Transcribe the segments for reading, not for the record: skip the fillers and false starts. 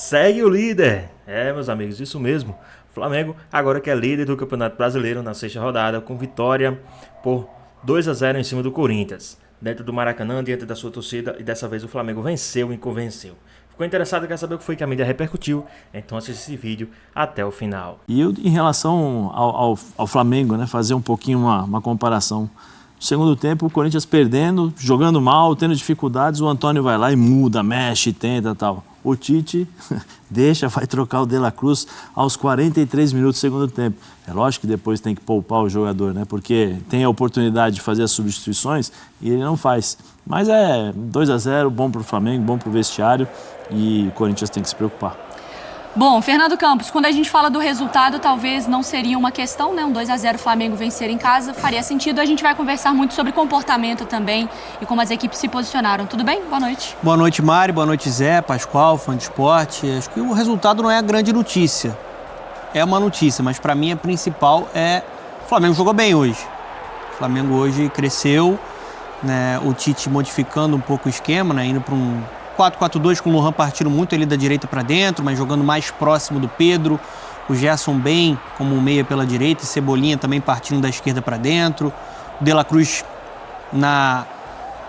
segue o líder. Meus amigos, isso mesmo. O Flamengo agora que é líder do Campeonato Brasileiro na sexta rodada, com vitória por 2-0 em cima do Corinthians. Dentro do Maracanã, diante da sua torcida, e dessa vez o Flamengo venceu e convenceu. Ficou interessado, quer saber o que foi que a mídia repercutiu? Então assista esse vídeo até o final. E eu, em relação ao Flamengo, né, fazer um pouquinho uma comparação. No segundo tempo, o Corinthians perdendo, jogando mal, tendo dificuldades, o Antônio vai lá e muda, mexe, tenta e tal. O Tite vai trocar o De La Cruz aos 43 minutos do segundo tempo. É lógico que depois tem que poupar o jogador, né? Porque tem a oportunidade de fazer as substituições e ele não faz. Mas é 2-0, bom para o Flamengo, bom para o vestiário e o Corinthians tem que se preocupar. Bom, Fernando Campos, quando a gente fala do resultado, talvez não seria uma questão, né? Um 2-0 Flamengo vencer em casa faria sentido. A gente vai conversar muito sobre comportamento também e como as equipes se posicionaram. Tudo bem? Boa noite. Boa noite, Mari. Boa noite, Zé, Pascoal, fã de esporte. Acho que o resultado não é a grande notícia. É uma notícia, mas para mim a principal é o Flamengo jogou bem hoje. O Flamengo hoje cresceu, né? O Tite modificando um pouco o esquema, né? Indo para um 4-4-2 com o Lohan partindo muito ali da direita para dentro, mas jogando mais próximo do Pedro. O Gerson bem como meia pela direita e Cebolinha também partindo da esquerda para dentro. O De La Cruz na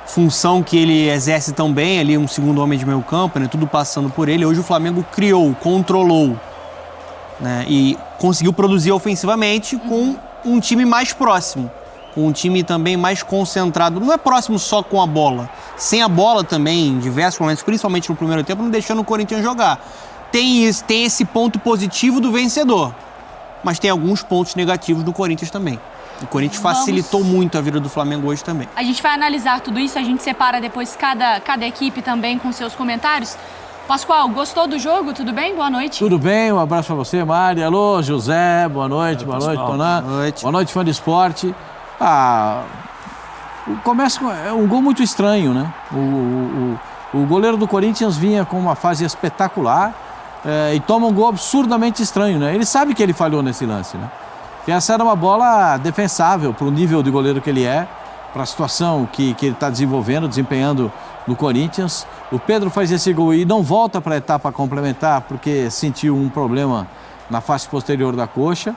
função que ele exerce tão bem, ali um segundo homem de meio campo, né? Tudo passando por ele. Hoje o Flamengo criou, controlou, né? E conseguiu produzir ofensivamente com um time mais próximo. Com um time também mais concentrado. Não é próximo só com a bola. Sem a bola também, em diversos momentos, principalmente no primeiro tempo, não deixando o Corinthians jogar. Tem esse ponto positivo do vencedor. Mas tem alguns pontos negativos do Corinthians também. O Corinthians facilitou muito a vida do Flamengo hoje também. A gente vai analisar tudo isso, a gente separa depois cada equipe também com seus comentários. Pascoal, gostou do jogo? Tudo bem? Boa noite. Tudo bem, um abraço para você, Mari. Alô, José, boa noite, boa noite, boa noite, fã de esporte. Começa com um gol muito estranho, né? O goleiro do Corinthians vinha com uma fase espetacular e toma um gol absurdamente estranho, né? Ele sabe que ele falhou nesse lance, né? Que essa era uma bola defensável para o nível de goleiro que ele é, para a situação que ele está desempenhando no Corinthians. O Pedro faz esse gol e não volta para a etapa complementar porque sentiu um problema na face posterior da coxa.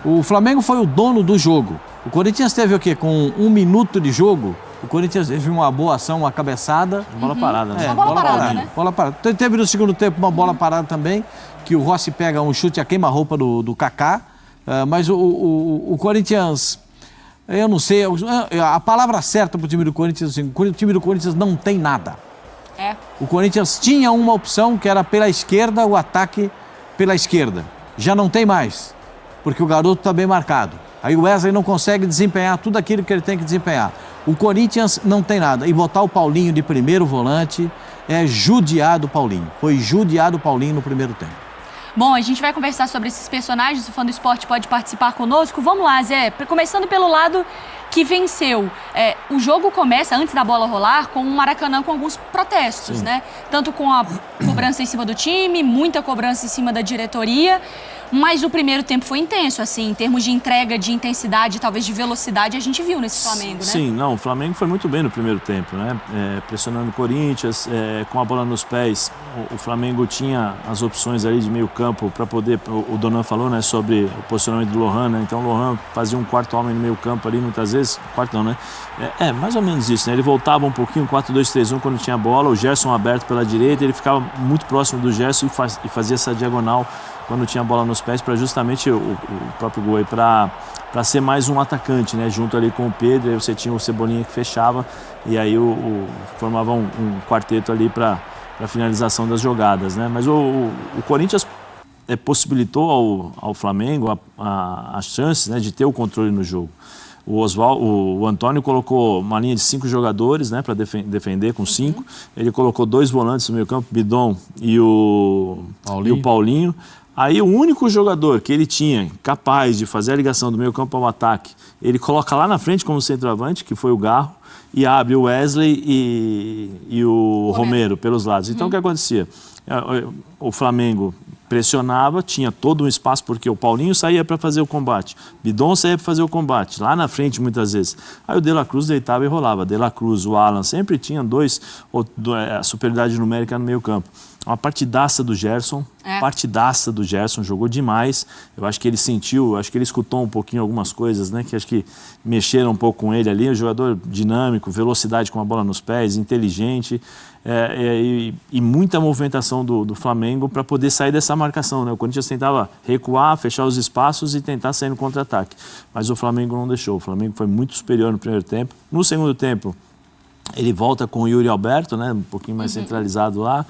O Flamengo foi o dono do jogo. O Corinthians teve o quê? Com 1 minuto de jogo, o Corinthians teve uma boa ação, uma cabeçada. Bola parada, né? Bola parada, né? Bola parada. Teve no segundo tempo uma bola parada também, que o Rossi pega um chute a queima-roupa do Kaká. Mas o Corinthians, eu não sei, a palavra certa para o time do Corinthians, assim, o time do Corinthians não tem nada. O Corinthians tinha uma opção que era pela esquerda, o ataque pela esquerda. Já não tem mais, porque o garoto está bem marcado. Aí o Wesley não consegue desempenhar tudo aquilo que ele tem que desempenhar. O Corinthians não tem nada. E botar o Paulinho de primeiro volante é judiar do Paulinho. Foi judiar do Paulinho no primeiro tempo. Bom, a gente vai conversar sobre esses personagens. O Fã do Esporte pode participar conosco. Vamos lá, Zé. Começando pelo lado que venceu. O jogo começa, antes da bola rolar, com o Maracanã com alguns protestos, né? Tanto com a cobrança em cima do time, muita cobrança em cima da diretoria. Mas o primeiro tempo foi intenso, assim, em termos de entrega, de intensidade, talvez de velocidade, a gente viu nesse Flamengo, né? Sim, não, o Flamengo foi muito bem no primeiro tempo, né? Pressionando o Corinthians, com a bola nos pés. O Flamengo tinha as opções ali de meio campo para poder, o Donan falou, né, sobre o posicionamento do Lohan, né? Então o Lohan fazia um quarto homem no meio campo ali, muitas vezes, quarto não, né? Mais ou menos isso, né? Ele voltava um pouquinho, 4-2-3-1 quando tinha bola, o Gerson aberto pela direita, ele ficava muito próximo do Gerson e fazia essa diagonal quando tinha a bola nos pés, para justamente o próprio gol aí, para ser mais um atacante, né? Junto ali com o Pedro, aí você tinha o Cebolinha que fechava, e aí formava um quarteto ali para a finalização das jogadas, né? Mas o Corinthians possibilitou ao Flamengo as chances, né, de ter o controle no jogo. O Antônio colocou uma linha de 5 jogadores, né, para defender com 5. Ele colocou 2 volantes no meio campo, Bidon e o Paulinho. Aí o único jogador que ele tinha capaz de fazer a ligação do meio campo ao ataque, ele coloca lá na frente como centroavante, que foi o Garro, e abre o Wesley e o Romero pelos lados. Então o que acontecia? O Flamengo pressionava, tinha todo um espaço, porque o Paulinho saía para fazer o combate, Bidon saía para fazer o combate, lá na frente muitas vezes. Aí o De La Cruz deitava e rolava. De La Cruz, o Alan sempre tinha a superioridade numérica no meio campo. Uma partidaça do Gerson, partidaça do Gerson, jogou demais. Eu acho que ele sentiu, acho que ele escutou um pouquinho algumas coisas, né? Que acho que mexeram um pouco com ele ali. Um jogador dinâmico, velocidade com a bola nos pés, inteligente e muita movimentação do Flamengo para poder sair dessa marcação, né? O Corinthians tentava recuar, fechar os espaços e tentar sair no contra-ataque. Mas o Flamengo não deixou. O Flamengo foi muito superior no primeiro tempo. No segundo tempo, ele volta com o Yuri Alberto, né, um pouquinho mais centralizado lá.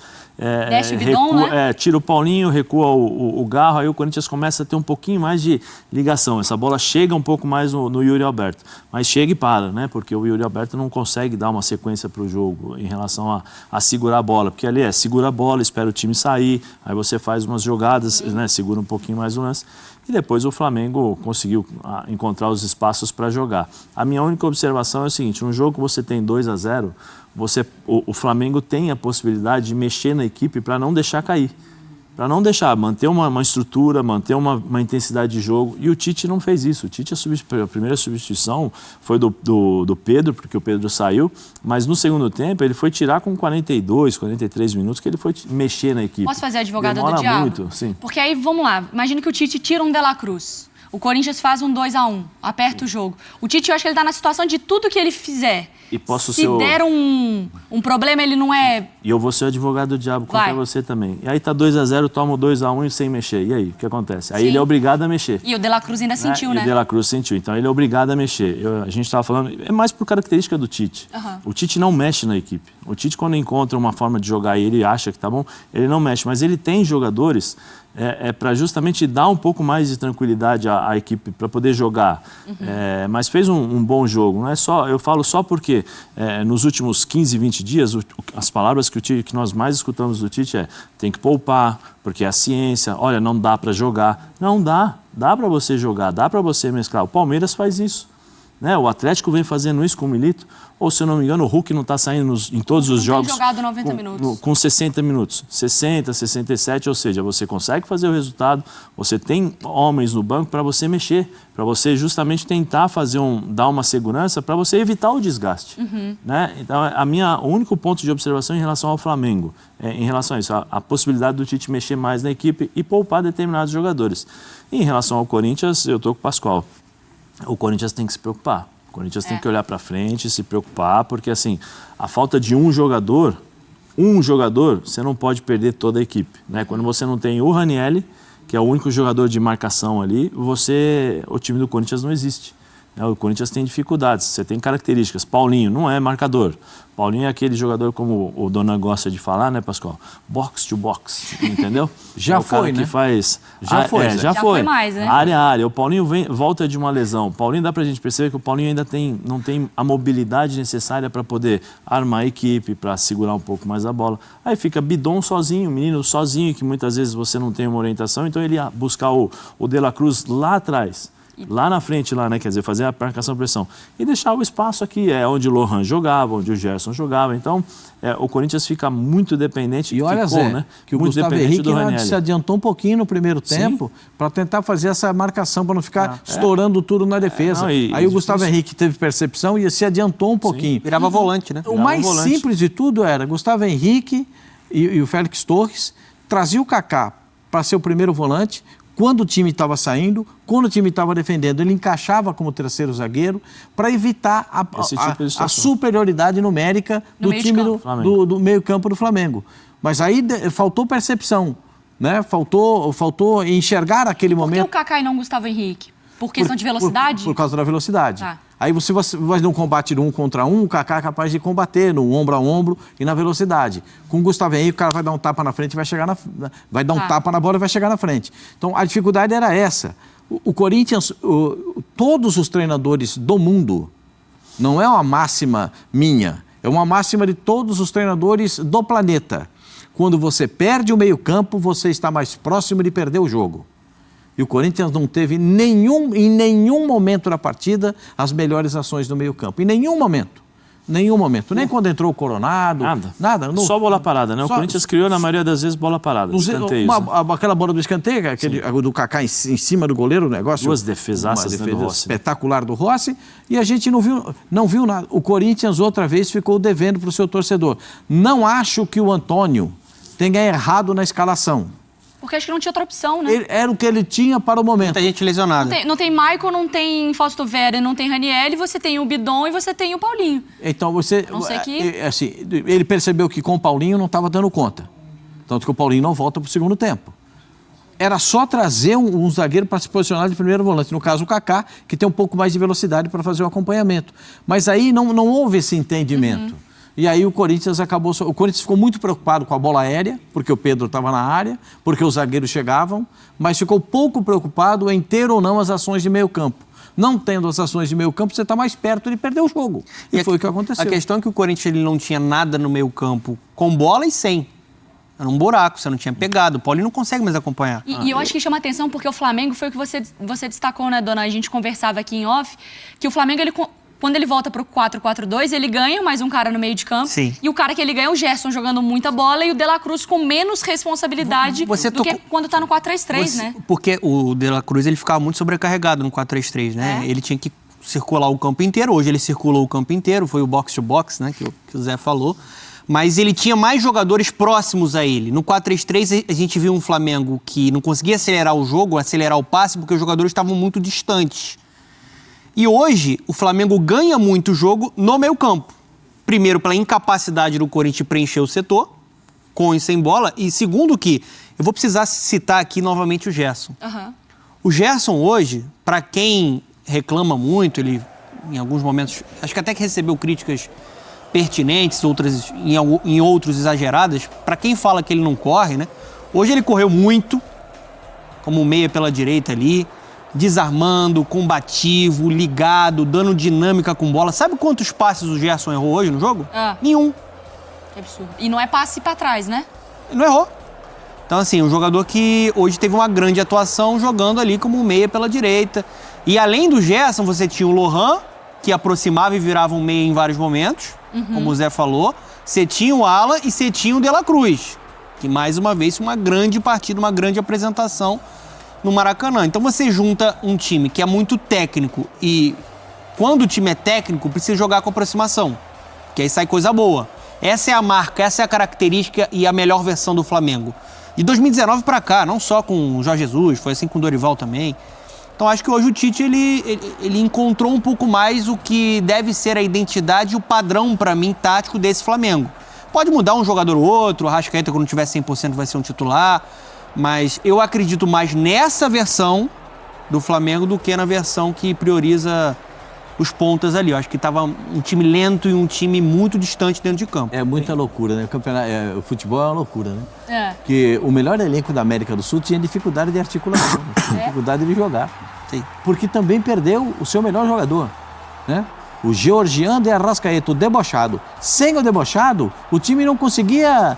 Desce o bidon, né? Tira o Paulinho, recua o Garro, aí o Corinthians começa a ter um pouquinho mais de ligação. Essa bola chega um pouco mais no Yuri Alberto, mas chega e para, né? Porque o Yuri Alberto não consegue dar uma sequência para o jogo em relação a segurar a bola, porque ali segura a bola, espera o time sair, aí você faz umas jogadas, né, segura um pouquinho mais o lance. E depois o Flamengo conseguiu encontrar os espaços para jogar. A minha única observação é o seguinte, num jogo que você tem 2-0, o Flamengo tem a possibilidade de mexer na equipe para não deixar cair. Para não deixar, manter uma estrutura, manter uma intensidade de jogo. E o Tite não fez isso. O Tite, a primeira substituição foi do Pedro, porque o Pedro saiu. Mas no segundo tempo, ele foi tirar com 42, 43 minutos, que ele foi mexer na equipe. Posso fazer a advogada Demora do diabo? muito, sim. Porque aí, vamos lá, imagina que o Tite tira um De La Cruz. O Corinthians faz um 2-1, aperta o jogo. O Tite, eu acho que ele está na situação de tudo que ele fizer. E posso Se der um problema, ele não é... E eu vou ser o advogado do diabo contra você também. E aí tá 2-0, toma o 2-1 e sem mexer. E aí, o que acontece? Aí ele é obrigado a mexer. E o De La Cruz ainda sentiu, né? E o De La Cruz sentiu. Então ele é obrigado a mexer. A gente estava falando... É mais por característica do Tite. O Tite não mexe na equipe. O Tite, quando encontra uma forma de jogar e ele acha que tá bom, ele não mexe. Mas ele tem jogadores... para justamente dar um pouco mais de tranquilidade à equipe para poder jogar. Mas fez um bom jogo. Não é só, eu falo só porque nos últimos 15, 20 dias, as palavras que nós mais escutamos do Tite tem que poupar, porque é a ciência, olha, não dá para jogar. Não dá para você jogar, dá para você mesclar. O Palmeiras faz isso. Né? O Atlético vem fazendo isso com o Milito, ou se eu não me engano, o Hulk não está saindo em todos os jogos. Tem jogado 90 minutos. Com 60 minutos, 60, 67, ou seja, você consegue fazer o resultado, você tem homens no banco para você mexer, para você justamente tentar dar uma segurança para você evitar o desgaste. Né? Então, o único ponto de observação em relação ao Flamengo, em relação a isso, a possibilidade do Tite mexer mais na equipe e poupar determinados jogadores. E em relação ao Corinthians, eu estou com o Pascoal. O Corinthians tem que se preocupar. O Corinthians tem que olhar para frente, se preocupar, porque assim, a falta de um jogador, você não pode perder toda a equipe. Né? Quando você não tem o Ranieri, que é o único jogador de marcação ali, o time do Corinthians não existe. Né? O Corinthians tem dificuldades, você tem características. Paulinho não é marcador. Paulinho é aquele jogador, como o Dona gosta de falar, né, Pascoal? Box to box, entendeu? Já foi, né? Que faz... Já foi. Já foi mais, né? Área a área. O Paulinho volta de uma lesão. O Paulinho, dá pra gente perceber que o Paulinho ainda não tem a mobilidade necessária para poder armar a equipe, para segurar um pouco mais a bola. Aí fica Bidon sozinho, o menino sozinho, que muitas vezes você não tem uma orientação, então ele ia buscar o De La Cruz lá atrás. Lá na frente, né? Quer dizer, fazer a marcação-pressão. E deixar o espaço aqui, onde o Lohan jogava, onde o Gerson jogava. Então, o Corinthians fica muito dependente. E olha, Zé, né? Que o Gustavo Henrique se adiantou um pouquinho no primeiro tempo para tentar fazer essa marcação, para não ficar estourando tudo na defesa. Aí o Gustavo Henrique teve percepção e se adiantou um pouquinho. Virava volante, né? O mais simples de tudo era Gustavo Henrique e o Félix Torres traziam o Kaká para ser o primeiro volante. Quando o time estava saindo, quando o time estava defendendo, ele encaixava como terceiro zagueiro para evitar a superioridade numérica do time do meio-campo do Flamengo. Mas aí faltou percepção, né? Faltou enxergar aquele momento. Por que o Kaká e não o Gustavo Henrique? Por questão de velocidade? Por causa da velocidade. Aí você vai num combate de 1 contra 1, o Kaká é capaz de combater no ombro a ombro e na velocidade. Com o Gustavo Henrique, o cara vai dar um tapa na frente e vai chegar vai dar um tapa na bola e vai chegar na frente. Então, a dificuldade era essa. O Corinthians, todos os treinadores do mundo, não é uma máxima minha, é uma máxima de todos os treinadores do planeta. Quando você perde o meio-campo, você está mais próximo de perder o jogo. E o Corinthians não teve em nenhum momento da partida as melhores ações do meio-campo. Em nenhum momento. Nenhum momento. Nem quando entrou o Coronado. Nada. Só bola parada, né? O Corinthians criou, na maioria das vezes, bola parada. Aquela bola do escanteio, do Kaká em cima do goleiro, o negócio. Duas defesaças do Rossi. Espetacular do Rossi. E a gente não viu nada. O Corinthians, outra vez, ficou devendo para o seu torcedor. Não acho que o Antônio tenha errado na escalação. Porque acho que não tinha outra opção, né? Era o que ele tinha para o momento. Muita gente lesionada. Não tem Michael, não tem Fausto Vera, não tem Ranieri, você tem o Bidon e você tem o Paulinho. Então você... A não ser que... Assim, ele percebeu que com o Paulinho não estava dando conta. Tanto que o Paulinho não volta para o segundo tempo. Era só trazer um zagueiro para se posicionar de primeiro volante. No caso, o Kaká, que tem um pouco mais de velocidade para fazer o acompanhamento. Mas aí não houve esse entendimento. E aí o Corinthians acabou... O Corinthians ficou muito preocupado com a bola aérea, porque o Pedro estava na área, porque os zagueiros chegavam, mas ficou pouco preocupado em ter ou não as ações de meio campo. Não tendo as ações de meio campo, você está mais perto de perder o jogo. E foi o que aconteceu. A questão é que o Corinthians ele não tinha nada no meio campo com bola e sem. Era um buraco, você não tinha pegado. O Paulinho não consegue mais acompanhar. E eu acho que chama atenção porque o Flamengo foi o que você destacou, né, dona? A gente conversava aqui em off, que o Flamengo, quando ele volta pro 4-4-2, ele ganha mais um cara no meio de campo. Sim. E o cara que ele ganha é o Gerson jogando muita bola e o De La Cruz com menos responsabilidade do que quando tá no 4-3-3, né? Porque o De La Cruz ele ficava muito sobrecarregado no 4-3-3, né? Ele tinha que circular o campo inteiro. Hoje ele circulou o campo inteiro, foi o box-to-box, né, que o Zé falou. Mas ele tinha mais jogadores próximos a ele. No 4-3-3, a gente viu um Flamengo que não conseguia acelerar o jogo, acelerar o passe, porque os jogadores estavam muito distantes. E hoje, o Flamengo ganha muito o jogo no meio campo. Primeiro, pela incapacidade do Corinthians preencher o setor, com e sem bola. E segundo que, eu vou precisar citar aqui novamente o Gerson. O Gerson hoje, para quem reclama muito, ele em alguns momentos, acho que até que recebeu críticas pertinentes, outras em outros exageradas. Para quem fala que ele não corre, né? Hoje ele correu muito, como meia pela direita ali, desarmando, combativo, ligado, dando dinâmica com bola. Sabe quantos passes o Gerson errou hoje no jogo? Nenhum. Que absurdo. E não é passe pra trás, né? Ele não errou. Então, assim, um jogador que hoje teve uma grande atuação jogando ali como meia pela direita. E além do Gerson, você tinha o Lohan, que aproximava e virava um meia em vários momentos, como o Zé falou. Você tinha o Ala e você tinha o De La Cruz, que mais uma vez uma grande partida, uma grande apresentação no Maracanã. Então você junta um time que é muito técnico e quando o time é técnico precisa jogar com aproximação, que aí sai coisa boa. Essa é a marca, essa é a característica e a melhor versão do Flamengo. De 2019 para cá, não só com o Jorge Jesus, foi assim com o Dorival também. Então acho que hoje o Tite ele encontrou um pouco mais o que deve ser a identidade e o padrão, para mim, tático desse Flamengo. Pode mudar um jogador ou outro, o Arrascaeta quando tiver 100% vai ser um titular, mas eu acredito mais nessa versão do Flamengo do que na versão que prioriza os pontas ali. Eu acho que estava um time lento e um time muito distante dentro de campo. É muita loucura, né? O futebol é uma loucura, né? Porque o melhor elenco da América do Sul tinha dificuldade de articulação, dificuldade de jogar. Sim. Porque também perdeu o seu melhor jogador, né? O Georgiano de Arrascaeta, o debochado. Sem o debochado, o time não conseguia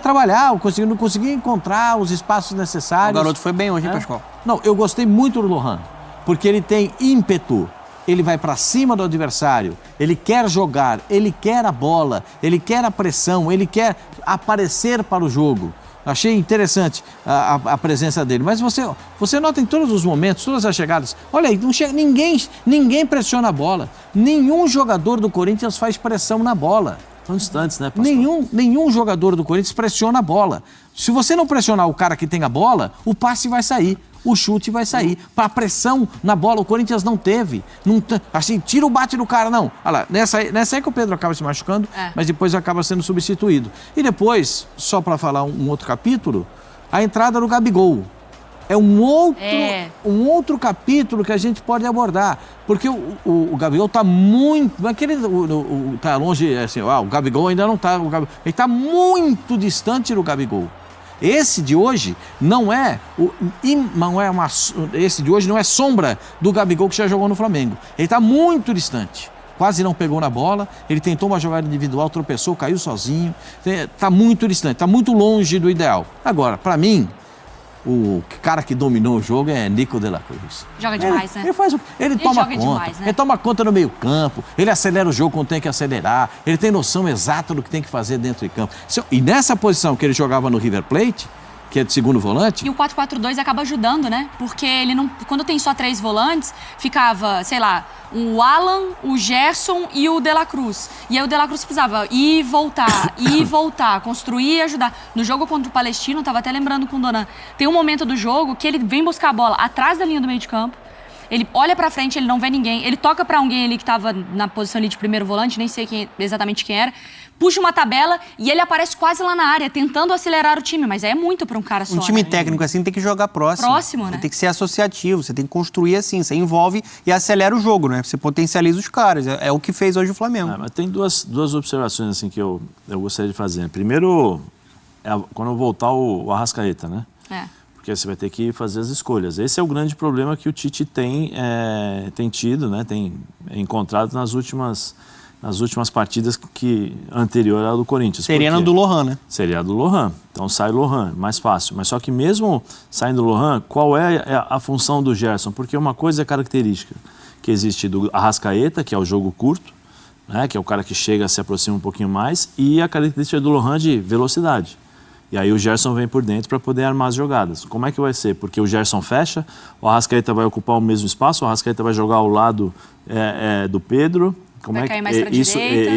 trabalhar, não conseguia encontrar os espaços necessários. O garoto foi bem hoje, hein, Pascoal? Não, eu gostei muito do Lohan, porque ele tem ímpeto. Ele vai para cima do adversário, ele quer jogar, ele quer a bola, ele quer a pressão, ele quer aparecer para o jogo. Achei interessante a presença dele. Mas você nota em todos os momentos, todas as chegadas, olha aí, não chega, ninguém pressiona a bola. Nenhum jogador do Corinthians faz pressão na bola. São distantes, né, Pascoal? Nenhum jogador do Corinthians pressiona a bola. Se você não pressionar o cara que tem a bola, o passe vai sair. O chute vai sair. Para a pressão na bola, o Corinthians não teve. Assim, tira o bate do cara, não. Olha lá, nessa aí que o Pedro acaba se machucando, mas depois acaba sendo substituído. E depois, só para falar um outro capítulo, a entrada do Gabigol. É um outro capítulo que a gente pode abordar. Porque o Gabigol está muito... Não é que ele está longe, assim, o Gabigol ainda não está... Ele está muito distante do Gabigol. Esse de hoje esse de hoje não é sombra do Gabigol que já jogou no Flamengo. Ele está muito distante. Quase não pegou na bola. Ele tentou uma jogada individual, tropeçou, caiu sozinho. Está muito distante, está muito longe do ideal. Agora, para mim, o cara que dominou o jogo é Nico de la Cruz. Joga demais, né? Ele toma conta. Demais, né? Ele toma conta no meio campo, ele acelera o jogo quando tem que acelerar, ele tem noção exata do que tem que fazer dentro de campo. E nessa posição que ele jogava no River Plate, que é de segundo volante. E o 4-4-2 acaba ajudando, né? Porque ele não, quando tem só 3 volantes, ficava, sei lá, o Alan, o Gerson e o De La Cruz. E aí o De La Cruz precisava ir e voltar, construir e ajudar. No jogo contra o Palestino, eu tava até lembrando com o Donan, tem um momento do jogo que ele vem buscar a bola atrás da linha do meio de campo, ele olha pra frente, ele não vê ninguém, ele toca pra alguém ali que tava na posição ali de primeiro volante, nem sei exatamente quem era, puxa uma tabela e ele aparece quase lá na área, tentando acelerar o time, mas é muito pra um cara só. Um time né? técnico assim tem que jogar próximo. Próximo, né? Você tem que ser associativo, você tem que construir assim, você envolve e acelera o jogo, né? Você potencializa os caras, é o que fez hoje o Flamengo. Mas tem duas observações assim que eu gostaria de fazer. Primeiro, quando voltar o Arrascaeta, né? Porque você vai ter que fazer as escolhas. Esse é o grande problema que o Tite tem tido, né? Tem encontrado nas últimas partidas anterior à do Corinthians. Seria na do Lohan, né? Seria a do Lohan. Então sai o Lohan, mais fácil. Mas só que mesmo saindo o Lohan, qual é a função do Gerson? Porque uma coisa é característica que existe do Arrascaeta, que é o jogo curto, né? Que é o cara que chega, se aproxima um pouquinho mais, e a característica do Lohan de velocidade. E aí o Gerson vem por dentro para poder armar as jogadas. Como é que vai ser? Porque o Gerson fecha, o Arrascaeta vai ocupar o mesmo espaço, o Arrascaeta vai jogar ao lado do Pedro. Vai cair mais pra direita.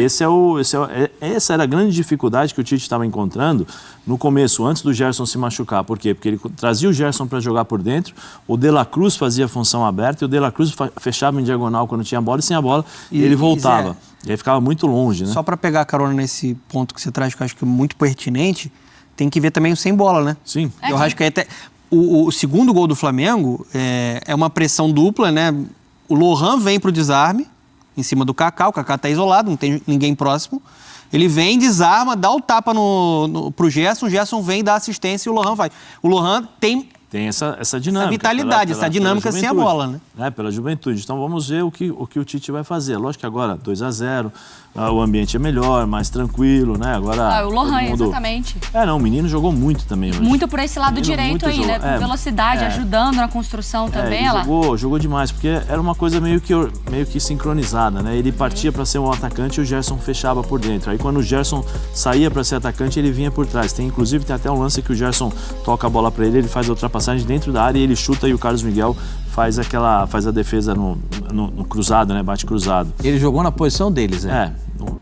Essa era a grande dificuldade que o Tite estava encontrando no começo, antes do Gerson se machucar. Por quê? Porque ele trazia o Gerson para jogar por dentro, o De La Cruz fazia a função aberta, e o De La Cruz fechava em diagonal quando tinha bola, e sem a bola ele voltava. E aí ficava muito longe, né? Só para pegar a carona nesse ponto que você traz, que eu acho que é muito pertinente, tem que ver também o sem bola, né? Sim. Eu acho que até o segundo gol do Flamengo é uma pressão dupla, né? O Lohan vem pro desarme, em cima do Kaká, o Kaká tá isolado, não tem ninguém próximo. Ele vem, desarma, dá o tapa pro Gerson, o Gerson vem, dá assistência e o Lohan vai. O Lohan tem essa dinâmica. Essa vitalidade, essa dinâmica sem a bola, né? Pela juventude. Então vamos ver o que o Tite vai fazer. Lógico que agora 2-0, o ambiente é melhor, mais tranquilo, né? Agora o Lohan, exatamente. O menino jogou muito também hoje. Muito por esse lado direito aí, né? Com velocidade, ajudando na construção também. Jogou demais, porque era uma coisa meio que sincronizada, né? Ele partia para ser um atacante e o Gerson fechava por dentro. Aí quando o Gerson saía para ser atacante, ele vinha por trás. Inclusive tem até um lance que o Gerson toca a bola para ele faz a ultrapassagem dentro da área e ele chuta e o Carlos Miguel faz a defesa no cruzado, né? Bate cruzado. Ele jogou na posição deles, né?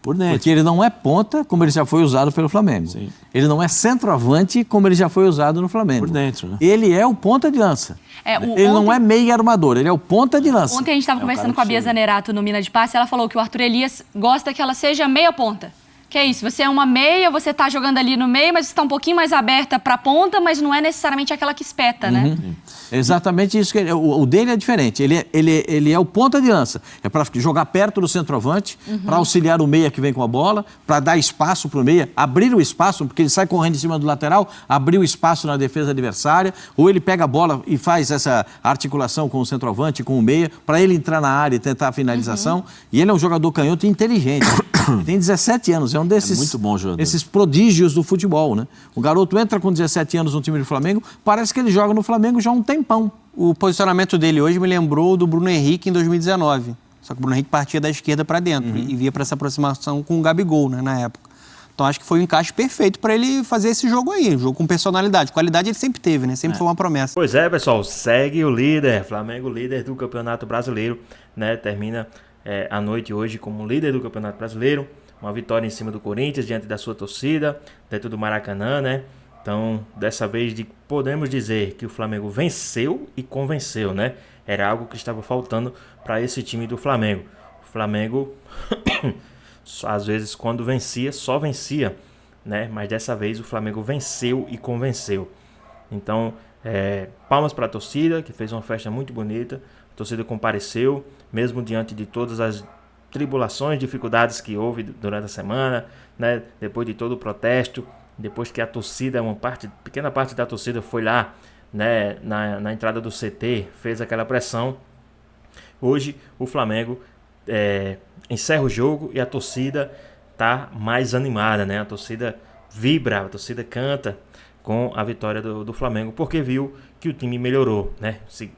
Por dentro. Porque ele não é ponta, como ele já foi usado pelo Flamengo. Sim. Ele não é centroavante, como ele já foi usado no Flamengo. Por dentro, né? Ele é o ponta de lança. Ele não é meio armador, ele é o ponta de lança. Ontem a gente estava conversando com a Bia Zanerato no Mina de Passe, ela falou que o Arthur Elias gosta que ela seja meia ponta. Que é isso, você é uma meia, você tá jogando ali no meio, mas você tá um pouquinho mais aberta pra ponta, mas não é necessariamente aquela que espeta, né? Exatamente isso. O dele é diferente. Ele é o ponta de lança. É para jogar perto do centroavante, para auxiliar o meia que vem com a bola, para dar espaço para o meia, abrir o espaço, porque ele sai correndo em cima do lateral, abrir o espaço na defesa adversária, ou ele pega a bola e faz essa articulação com o centroavante, com o meia, para ele entrar na área e tentar a finalização. E ele é um jogador canhoto inteligente. Ele tem 17 anos, é um desses, muito bom jogador. Esses prodígios do futebol, né? O garoto entra com 17 anos no time do Flamengo, parece que ele joga no Flamengo já há um tempão. O posicionamento dele hoje me lembrou do Bruno Henrique em 2019. Só que o Bruno Henrique partia da esquerda para dentro e via para essa aproximação com o Gabigol, né, na época. Então acho que foi um encaixe perfeito para ele fazer esse jogo aí, um jogo com personalidade. Qualidade ele sempre teve, né? Sempre foi uma promessa. Pois é, pessoal, segue o líder, Flamengo líder do Campeonato Brasileiro, né? Termina a noite hoje como líder do Campeonato Brasileiro. Uma vitória em cima do Corinthians, diante da sua torcida, dentro do Maracanã, né? Então, dessa vez podemos dizer que o Flamengo venceu e convenceu, né? Era algo que estava faltando para esse time do Flamengo. O Flamengo, às vezes, quando vencia, só vencia, né? Mas dessa vez o Flamengo venceu e convenceu. Então, palmas para a torcida, que fez uma festa muito bonita. A torcida compareceu, mesmo diante de todas as tribulações, dificuldades que houve durante a semana, né? Depois de todo o protesto, depois que a torcida, pequena parte da torcida foi lá, né? na entrada do CT, fez aquela pressão. Hoje o Flamengo encerra o jogo e a torcida tá mais animada, né? A torcida vibra, a torcida canta com a vitória do Flamengo, porque viu que o time melhorou, né? Se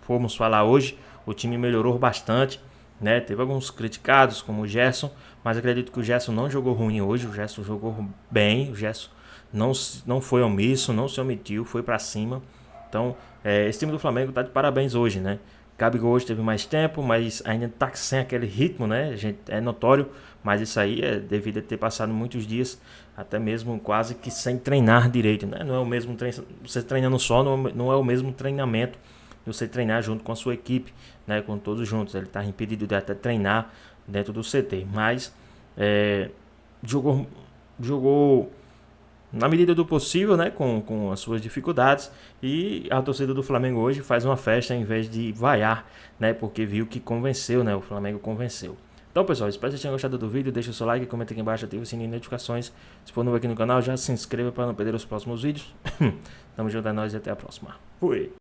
formos falar hoje, o time melhorou bastante, né? Teve alguns criticados, como o Gerson, mas acredito que o Gerson não jogou ruim hoje, o Gerson jogou bem, o Gerson não foi omisso, não se omitiu, foi para cima. Então, esse time do Flamengo tá de parabéns hoje, né? Gabigol hoje teve mais tempo, mas ainda tá sem aquele ritmo, né? É notório, mas isso aí é devido a ter passado muitos dias, até mesmo quase que sem treinar direito, né? Não é o mesmo você treinando só, não é o mesmo treinamento de você treinar junto com a sua equipe, né? Com todos juntos. Ele tá impedido de até treinar dentro do CT, mas jogou na medida do possível, né, com as suas dificuldades, e a torcida do Flamengo hoje faz uma festa em vez de vaiar, né, porque viu que convenceu, né, o Flamengo convenceu. Então, pessoal, espero que vocês tenham gostado do vídeo, deixa o seu like, comenta aqui embaixo, ativa o sininho de notificações. Se for novo aqui no canal, já se inscreva para não perder os próximos vídeos. Tamo junto, é nóis e até a próxima. Fui!